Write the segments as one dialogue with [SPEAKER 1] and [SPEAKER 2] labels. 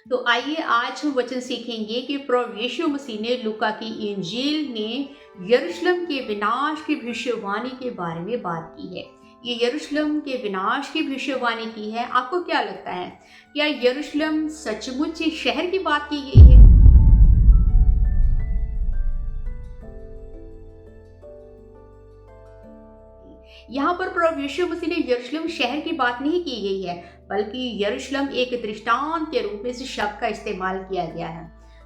[SPEAKER 1] तो आइए आज हम वचन सीखेंगे कि प्रभु यीशु मसीह ने लूका की इंजील ने यरूशलेम के विनाश की भविष्यवाणी के बारे में बात की है। ये यरूशलेम के विनाश की भविष्यवाणी की है। आपको क्या लगता है, क्या यरूशलेम सचमुच शहर की बात की गई है? यहाँ पर प्रभु यीशु मसीह ने यरूशलेम शहर की बात नहीं की गई है, बल्कि यरूशलेम एक दृष्टांत के रूप में इस शब्द का इस्तेमाल किया गया है।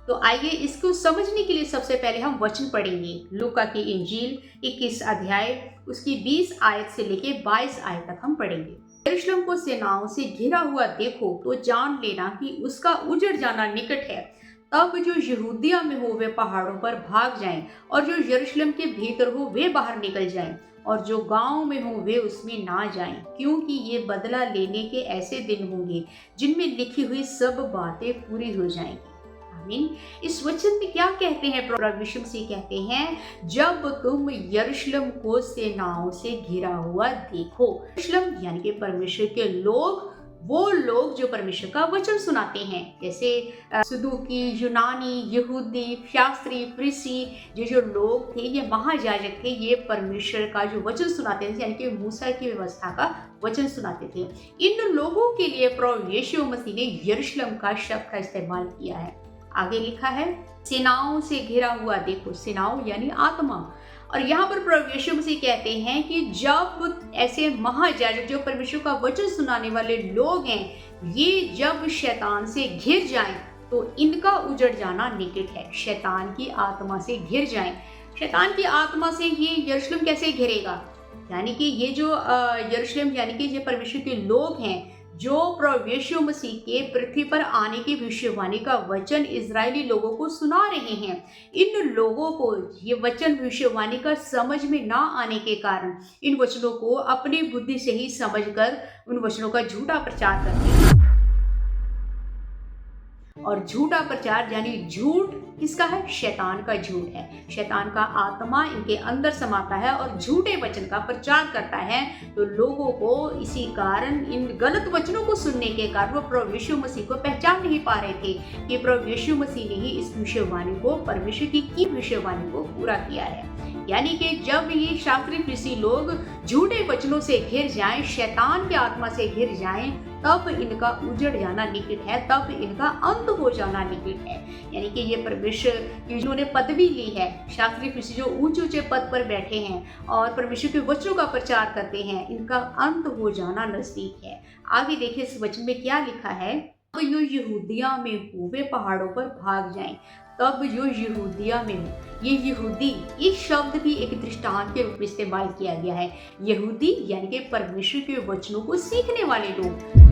[SPEAKER 1] तो आइए इसको समझने के लिए सबसे पहले हम वचन पढ़ेंगे। लूका की इंजील 21 अध्याय उसकी 20 आयत से लेके 22 आयत तक हम पढ़ेंगे। यरूशलेम को सेनाओं से घिरा हुआ देखो तो जान लेना कि उसका उजड़ जाना निकट है। तब जो यहूदिया में हो वे पहाड़ों पर भाग जाएं, और जो यरूशलेम के भीतर हो वे बाहर निकल जाएं, और जो गांव में हो वे उसमें ना जाएं, क्योंकि ये बदला लेने के ऐसे दिन होंगे जिनमें लिखी हुई सब बातें पूरी हो जाएंगी। आमीन। इस वचन में क्या कहते हैं? प्रभु यीशु मसीह कहते हैं, जब तुम यरूशलेम को सेनाओं से घिरा हुआ देखो। यरूशलेम यानी कि परमेश्वर के लोग, वो लोग जो परमेश्वर का वचन सुनाते हैं, जैसे सदूकी, यूनानी, यहूदी, शास्त्री, फरीसी, जो लोग थे, ये महायाजक थे, ये परमेश्वर का जो वचन सुनाते थे, यानी कि मूसा की व्यवस्था का वचन सुनाते थे। इन लोगों के लिए प्रभु यीशु मसीह ने यरूशलेम का शब्द का इस्तेमाल किया है। आगे लिखा है, सेनाओं से घिरा हुआ देखो। सेनाओं यानी आत्मा। और यहाँ पर प्रभु यीशु मसीह कहते हैं कि जब ऐसे महायाजक जो परमेश्वर का वचन सुनाने वाले लोग हैं, ये जब शैतान से घिर जाएं तो इनका उजड़ जाना निकट है। शैतान की आत्मा से घिर जाएं। शैतान की आत्मा से ये यरूशलेम कैसे घिरेगा? यानी कि ये जो यरूशलेम यानी कि ये परमेश्वर के लोग हैं, जो प्रभु यीशु मसीह के पृथ्वी पर आने की भविष्यवाणी का वचन इजरायली लोगों को सुना रहे हैं। इन लोगों को ये वचन भविष्यवाणी का समझ में ना आने के कारण इन वचनों को अपनी बुद्धि से ही समझकर उन वचनों का झूठा प्रचार करते हैं। और झूठा प्रचार यानी झूठ किसका है? शैतान का झूठ है। शैतान का आत्मा इनके अंदर समाता है और झूठे वचन का प्रचार करता है। तो लोगों को इसी कारण, इन गलत वचनों को सुनने के कारण, वो प्रभु यीशु मसीह को पहचान नहीं पा रहे थे कि प्रभु यीशु मसीह ने ही इस भविष्यवाणी को, परमेश्वर की भविष्यवाणी को पूरा किया है। यानी कि जब ये शास्त्री फरीसी लोग झूठे वचनों से घिर जाएं, शैतान की आत्मा से घिर जाएं, तब इनका उजड़ जाना निकट है, तब इनका अंत हो जाना निकट है। यानी कि ये परमेश्वर की जिन्होंने पदवी ली है, शास्त्री फरीसी जो ऊंचे ऊंचे पद पर बैठे हैं और परमेश्वर के वचनों का प्रचार करते हैं, इनका अंत हो जाना नजदीक है। आगे देखिए इस वचन में क्या लिखा है, तो यो यहूदिया में हो वे पहाड़ों पर भाग जाएं। तब जो यहूदिया में हो, ये यहूदी, ये शब्द भी एक दृष्टांत के रूप में इस्तेमाल किया गया है। यहूदी यानी कि परमेश्वर के वचनों को सीखने वाले लोग।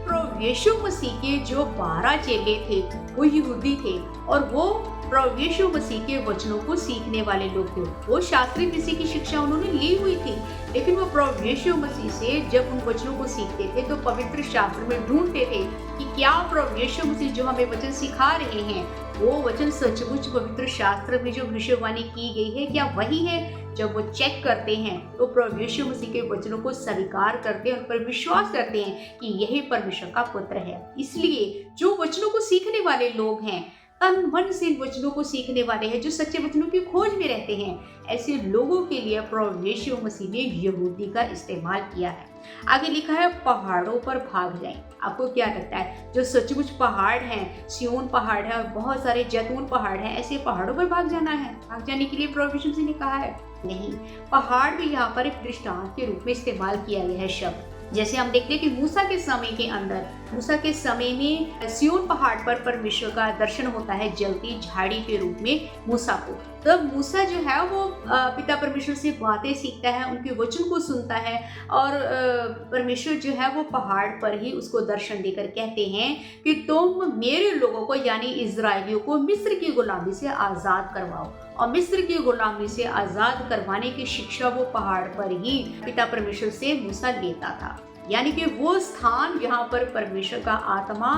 [SPEAKER 1] प्रभु यीशु मसीह के जो 12 चेले थे वो यहूदी थे, और वो प्रभु यीशु मसीह के वचनों को सीखने वाले लोग थे। वो शास्त्री फरीसी की शिक्षा उन्होंने ली हुई थी, लेकिन वो प्रभु यीशु मसीह से जब उन वचनों को सीखते थे तो पवित्र शास्त्र में ढूंढते थे कि क्या प्रभु यीशु मसीह जो हमें वचन सिखा रहे हैं, वो वचन सचमुच पवित्र शास्त्र में जो भविष्यवाणी की गई है, क्या वही है? जब वो चेक करते हैं तो प्रभु यीशु मसीह के वचनों को स्वीकार करते हैं और पर विश्वास करते हैं कि यही परमेश्वर का पुत्र है। इसलिए जो वचनों को सीखने वाले लोग हैं, तन मन से इन वचनों को सीखने वाले हैं, जो सच्चे वचनों की खोज में रहते हैं, ऐसे लोगों के लिए प्रभु यीशु मसीह ने यहूदी का इस्तेमाल किया है। आगे लिखा है, पहाड़ों पर भाग जाएं। आपको क्या लगता है, जो सचमुच पहाड़ हैं, सिय्योन पहाड़ है और बहुत सारे जैतून पहाड़ हैं, ऐसे पहाड़ों पर भाग जाना है? भाग जाने के लिए प्रभु यीशु मसीह ने कहा है? नहीं। पहाड़ भी यहाँ पर एक दृष्टांत के रूप में इस्तेमाल किया गया है शब्द। जैसे हम देखते हैं कि मूसा के समय के अंदर, मूसा के समय में सिय्योन पहाड़ पर परमेश्वर का दर्शन होता है जलती झाड़ी के रूप में मूसा को। तब मूसा जो है वो पिता परमेश्वर से बातें सीखता है, उनके वचन को सुनता है, और परमेश्वर जो है वो पहाड़ पर ही उसको दर्शन देकर कहते हैं कि तुम मेरे लोगों को यानी इजरायलियों को मिस्र की गुलामी से आज़ाद करवाओ। और मिस्र की गुलामी से आज़ाद करवाने की शिक्षा वो पहाड़ पर ही पिता परमेश्वर से मूसा लेता था। यानी कि वो स्थान जहाँ पर परमेश्वर का आत्मा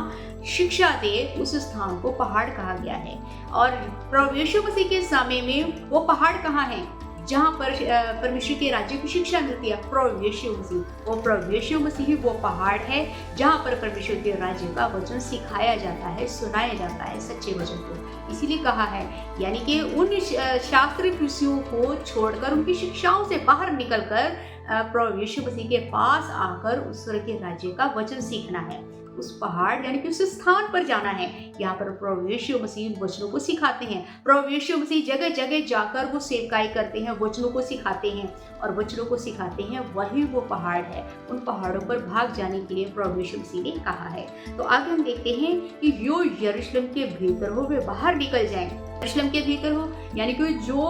[SPEAKER 1] शिक्षा दे, उस स्थान को पहाड़ कहा गया है। और प्रभु यीशु मसीह के समय में वो पहाड़ कहाँ है? जहाँ पर परमेश्वर के राज्य की शिक्षा मिलती है, प्रभु यीशु मसीह। वो प्रभु यीशु मसीह ही वो पहाड़ है जहाँ पर परमेश्वर के राज्य का वचन सिखाया जाता है, सुनाया जाता है, सच्चे वचन को। इसीलिए कहा है, यानी कि उन शास्त्रीय कृषियों को छोड़कर, उनकी शिक्षाओं से बाहर निकलकर प्रभु यीशु मसीह के पास आकर उस स्वर्ग के राज्य का वचन सीखना है। उस पहाड़ यानी कि उस स्थान पर जाना है, यहाँ पर प्रभु यीशु मसीह वचनों को सिखाते हैं। प्रभु यीशु मसीह जगह जगह जाकर वो सेवकाई करते हैं, वचनों को सिखाते हैं और वचनों को सिखाते हैं, वही वो पहाड़ है। उन पहाड़ों पर भाग जाने के लिए प्रभु यीशु मसीह ने कहा है। तो आगे हम देखते हैं कि जो यरूशलेम के भीतर हो वे बाहर निकल जाएं। यरूशलेम के भीतर हो यानी कि जो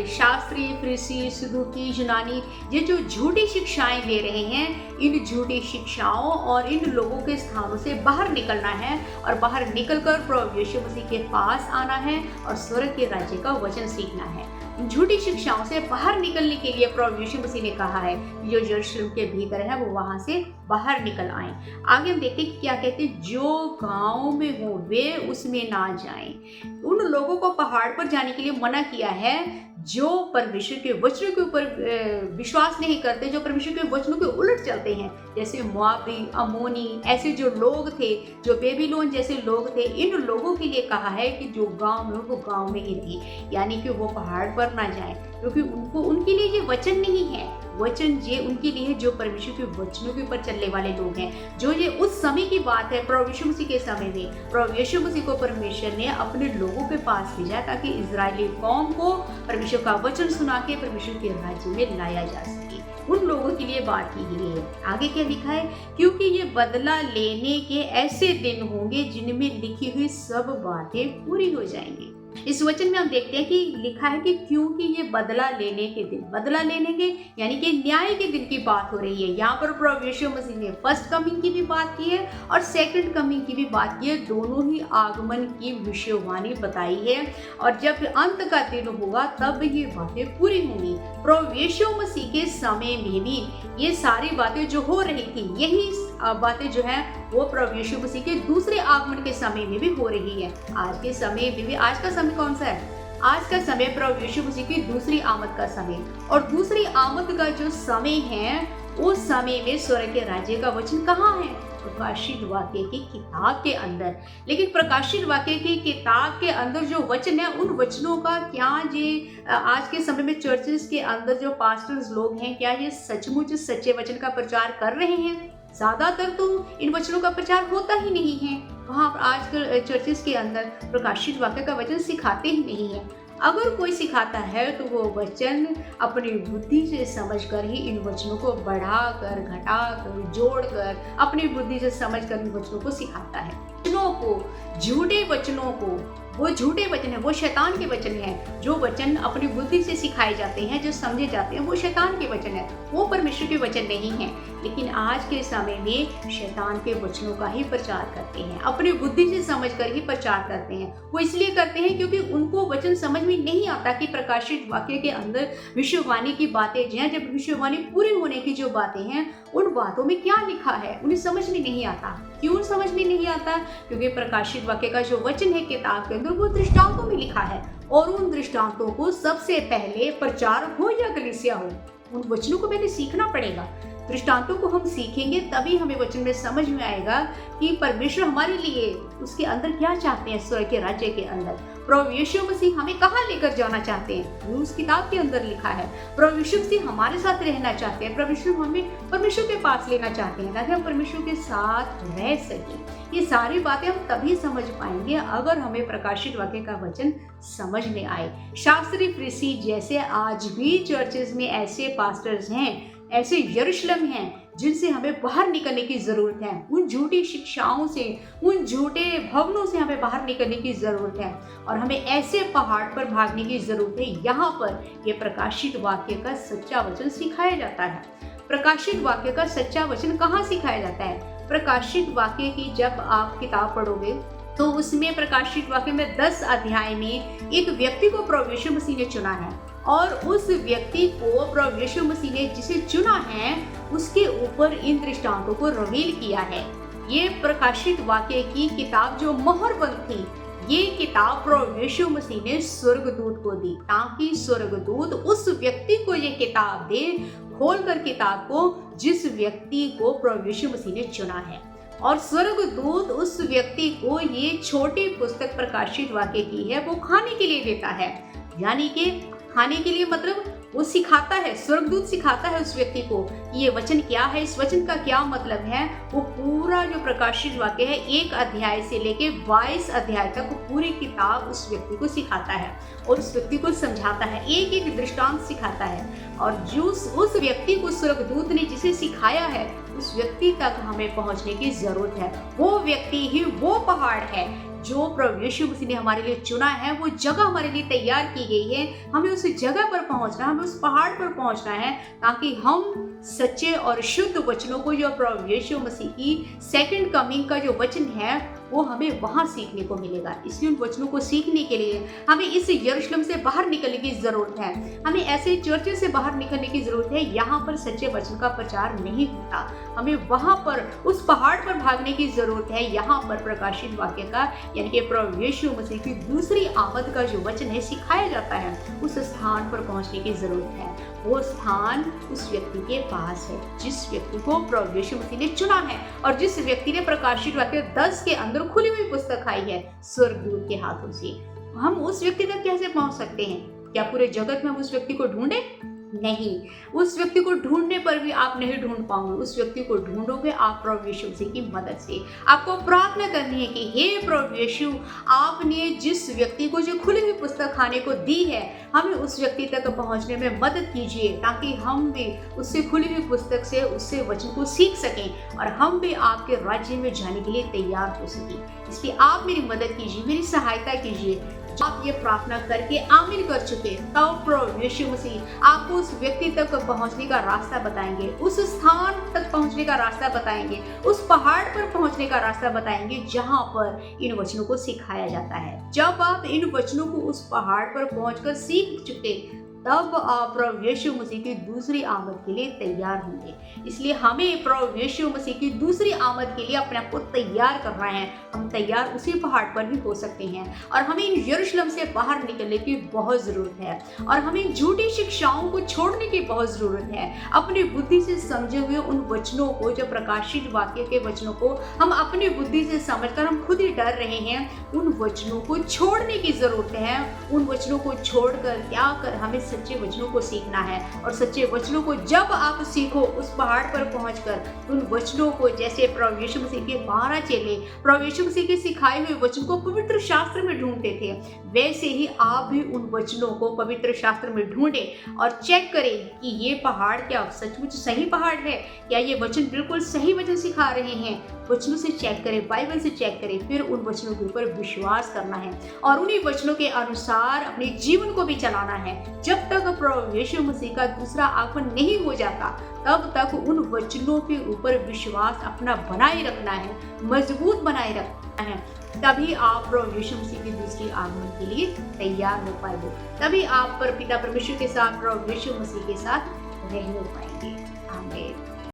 [SPEAKER 1] शास्त्री, फरीसी, सदूकी, यूनानी ये जो झूठी शिक्षाएं दे रहे हैं, इन झूठी शिक्षाओं और इन लोगों के स्थानों से बाहर निकलना है और बाहर निकलकर प्रभु यीशु मसीह के पास आना है और स्वर्ग के राज्य का वचन सीखना है। झूठी शिक्षाओं से बाहर निकलने के लिए प्रभु यीशु मसीह ने कहा है जो यरूशलेम के भीतर है वो वहां से बाहर निकल आए। आगे हम देखते हैं क्या कहते हैं, जो गांव में हो वे उसमें ना जाएं। उन लोगों को पहाड़ पर जाने के लिए मना किया है जो परमेश्वर के वचनों के ऊपर विश्वास नहीं करते, जो परमेश्वर के वचनों के उलट चलते हैं, जैसे मोआबी, अमोनी, ऐसे जो लोग थे, जो बेबीलोन जैसे लोग थे। इन लोगों के लिए कहा है कि जो गांव में हो वो गांव में ही रहे, यानी कि वो पहाड़ पर ना जाए, क्योंकि उनके लिए ये वचन नहीं है। वचन ये उनके लिए जो परमेश्वर के वचनों के ऊपर चलने वाले लोग हैं। जो ये उस समय की बात है, प्रभु यीशु मसीह के समय में प्रभु यीशु मसीह को परमेश्वर ने अपने लोगों के पास भेजा ताकि इजरायली कौम को परमेश्वर का वचन सुना के परमेश्वर के राज्य में लाया जा सके। उन लोगों के लिए बात की गई है। आगे क्या लिखा है, क्योंकि ये बदला लेने के ऐसे दिन होंगे जिनमें लिखी हुई सब बातें पूरी हो जाएंगी। इस वचन में हम देखते हैं कि लिखा है कि क्योंकि ये बदला लेने के दिन, बदला लेने के यानी कि न्याय के दिन की बात हो रही है। यहाँ पर प्रभु यीशु मसीह ने फर्स्ट कमिंग की भी बात की है और सेकंड कमिंग की भी बात की है। दोनों ही आगमन की भविष्यवाणी बताई है और जब अंत का दिन होगा तब ये बातें पूरी होंगी। प्रभु यीशु मसीह के समय में भी ये सारी बातें जो हो रही थी, यही बातें जो है वो प्रभु यीशु मसीह के दूसरे आगमन के समय में भी हो रही है। आज के समय में भी, आज का समय कौन सा है? आज का समय प्रभु यीशु मसीह की दूसरी आमद का समय, और दूसरी आमद का जो समय है उस समय में स्वर्ग के राज्य का वचन कहाँ है? प्रकाशित वाक्य की किताब के अंदर। लेकिन प्रकाशित वाक्य की किताब के अंदर जो वचन है, उन वचनों का क्या ये आज के समय में चर्चेस के अंदर जो पास्टर्स लोग हैं, क्या ये सचमुच सच्चे वचन का प्रचार कर रहे हैं? ज्यादातर तो इन वचनों का प्रचार होता ही नहीं है। वहाँ आजकल चर्चेस के अंदर प्रकाशित वाक्य का वचन सिखाते ही नहीं है। अगर कोई सिखाता है तो वो वचन अपनी बुद्धि से समझकर ही इन वचनों को बढ़ाकर, घटाकर, जोड़कर अपनी बुद्धि से समझकर इन वचनों को सिखाता है। वचनों को, झूठे वचनों को, वो झूठे वचन है, वो शैतान के वचन है। जो वचन अपनी बुद्धि से सिखाए जाते हैं, जो समझे जाते हैं, वो शैतान के वचन है, वो परमेश्वर के वचन नहीं है। लेकिन आज के समय में शैतान के वचनों का ही प्रचार करते हैं, अपनी बुद्धि से समझकर ही प्रचार करते हैं। वो इसलिए करते हैं क्योंकि उनको वचन समझ में नहीं आता कि प्रकाशित वाक्य के अंदर भविष्यवाणी की बातें जो हैं, जब भविष्यवाणी पूरी होने की जो बातें हैं, उन बातों में क्या लिखा है उन्हें समझ में नहीं आता। क्यों समझ में नहीं आता? क्योंकि प्रकाशित वाक्य का जो वचन है किताब के अंदर, वो दृष्टांतों में लिखा है और उन दृष्टांतों को सबसे पहले प्रचार हो या कलीसिया हो, उन वचनों को पहले सीखना पड़ेगा। दृष्टांतों को हम सीखेंगे तभी हमें वचन में समझ में आएगा कि परमेश्वर हमारे लिए उसके अंदर क्या चाहते हैं। स्वर्ग के राज्य के अंदर प्रभु यीशु मसीह हमें कहाँ लेकर जाना चाहते हैं, वो उस किताब के अंदर लिखा है। प्रभु यीशु मसीह हमारे साथ रहना चाहते हैं, प्रभु यीशु हमें परमेश्वर के पास लेना चाहते हैं ताकि हम परमेश्वर के साथ रह सकें। ये सारी बातें हम तभी समझ पाएंगे अगर हमें प्रकाशित वाक्य का वचन समझ में आए। शास्त्री, फरीसी जैसे आज भी चर्चेस में ऐसे पास्टर्स हैं, ऐसे यरूशलेम हैं जिनसे हमें बाहर निकलने की जरूरत है। उन झूठी शिक्षाओं से, उन झूठे भवनों से हमें बाहर निकलने की जरूरत है और हमें ऐसे पहाड़ पर भागने की जरूरत है यहाँ पर ये प्रकाशित वाक्य का सच्चा वचन सिखाया जाता है। प्रकाशित वाक्य का सच्चा वचन कहाँ सिखाया जाता है? प्रकाशित वाक्य की जब आप किताब पढ़ोगे तो उसमें प्रकाशित वाक्य में 10 अध्याय में एक व्यक्ति को प्रभु यीशु मसीह ने चुना है और उस व्यक्ति को प्रभु यीशु मसीह ने जिसे चुना है उसके ऊपर इन दृष्टांतों को रिवील किया है। ये प्रकाशित वाक्य की किताब जो मोहरबंद थी, ये किताब प्रभु यीशु मसीह ने स्वर्गदूत को दी, ताकि स्वर्गदूत उस व्यक्ति को ये किताब दे, खोलकर किताब को, जिस व्यक्ति को प्रभु यीशु मसीह ने चुना है। और स्वर्गदूत उस व्यक्ति को ये छोटी पुस्तक प्रकाशित वाक्य की है वो खाने के लिए देता है। यानी कि खाने के लिए मतलब वो सिखाता है, स्वर्गदूत सिखाता है उस व्यक्ति को कि ये वचन क्या है, इस वचन का क्या मतलब है। वो पूरा जो प्रकाशित वाक्य है 1 अध्याय से लेके 22 अध्याय तक पूरी किताब उस व्यक्ति को सिखाता है और उस व्यक्ति को समझाता है, एक एक दृष्टांत सिखाता है। और जो उस व्यक्ति को स्वर्गदूत ने जिसे सिखाया है उस व्यक्ति तक हमें पहुंचने की जरूरत है। वो व्यक्ति ही वो पहाड़ है जो प्रभु यीशु मसीह ने हमारे लिए चुना है, वो जगह हमारे लिए तैयार की गई है। हमें उस जगह पर पहुंचना, हमें उस पहाड़ पर पहुंचना है, ताकि हम सच्चे और शुद्ध वचनों को, जो प्रभु यीशु मसीह की सेकंड कमिंग का जो वचन है, वो हमें वहां सीखने को मिलेगा। इसलिए उन वचनों को सीखने के लिए हमें इस यरूशलेम से बाहर निकलने की जरूरत है। हमें ऐसे चर्चेस से बाहर निकलने की जरूरत है यहाँ पर सच्चे वचन का प्रचार नहीं होता। हमें वहां पर उस पहाड़ पर भागने की जरूरत है, यहाँ पर प्रकाशित वाक्य का यानी कि प्रभु यीशु मसीह की दूसरी आमद का जो वचन है सिखाया जाता है, उस स्थान पर पहुंचने की जरूरत है। वो स्थान उस व्यक्ति के पास है जिस व्यक्ति को प्रभु यीशु मसीह ने चुना है और जिस व्यक्ति ने प्रकाशित वाक्य 10 के अंदर खुली हुई पुस्तक खाई है स्वर्गदूत के हाथों से। हम उस व्यक्ति तक कैसे पहुंच सकते हैं? क्या पूरे जगत में हम उस व्यक्ति को ढूंढे? नहीं, उस व्यक्ति को ढूंढने पर भी आप नहीं ढूंढ पाओगे। उस व्यक्ति को ढूंढोगे आप प्रभु यीशु मसीह की मदद से। आपको प्रार्थना करनी है कि हे प्रभु यीशु, आपने जिस व्यक्ति को जो खुली हुई पुस्तक खाने को दी है, हमें उस व्यक्ति तक पहुंचने में मदद कीजिए, ताकि हम भी उससे खुली हुई पुस्तक से उससे वचन को सीख सकें और हम भी आपके राज्य में जाने के लिए तैयार हो सकें। इसलिए आप मेरी मदद कीजिए, मेरी सहायता कीजिए। आप ये प्रार्थना करके आमीन कर चुके, तब प्रभु यीशु मसीह आपको उस व्यक्ति तक पहुंचने का रास्ता बताएंगे, उस स्थान तक पहुंचने का रास्ता बताएंगे, उस पहाड़ पर पहुंचने का रास्ता बताएंगे जहां पर इन वचनों को सिखाया जाता है। जब आप इन वचनों को उस पहाड़ पर पहुंचकर सीख चुके, तब आप प्रभु यीशु मसीह की दूसरी आमद के लिए तैयार होंगे। इसलिए हमें प्रभु यीशु मसीह की दूसरी आमद के लिए अपने आप को तैयार करना है। हम तैयार उसी पहाड़ पर भी हो सकते हैं और हमें इन यरूशलेम से बाहर निकलने की बहुत ज़रूरत है और हमें झूठी शिक्षाओं को छोड़ने की बहुत ज़रूरत है। अपनी बुद्धि से समझे हुए उन वचनों को, जो प्रकाशित वाक्य के वचनों को हम अपनी बुद्धि से समझकर हम खुद ही डर रहे हैं, उन वचनों को छोड़ने की ज़रूरत है। उन वचनों को छोड़कर क्या कर हमें सच्चे वचनों को सीखना है और सच्चे वचनों को जब आप सीखो उस पहाड़ पर पहुंचकर उन वचनों को, जैसे प्रभु यीशु मसीह के 12 चेले प्रभु यीशु मसीह के सिखाए हुए वचन को पवित्र शास्त्र में ढूंढते थे, वैसे ही आप भी उन वचनों को पवित्र शास्त्र में ढूंढें और चेक करें कि ये पहाड़ क्या सचमुच सही पहाड़ है, क्या ये वचन बिल्कुल सही वचन सिखा रहे हैं। वचनों से चेक करें, बाइबल से चेक करें, फिर उन वचनों के ऊपर विश्वास करना है और उन्हीं वचनों के अनुसार अपने जीवन को भी चलाना है। जब तक प्रभु यीशु मसीह का दूसरा आगमन नहीं हो जाता, तब तक उन वचनों के ऊपर विश्वास अपना बनाए रखना है, मजबूत बनाए रखना है। तभी आप प्रभु यीशु मसीह की दूसरी आगमन के लिए तैयार हो पाएंगे। तभी आप पर पिता परमेश्वर के साथ, प्रभु यीशु मसीह के साथ रह पाएंगे। आमीन।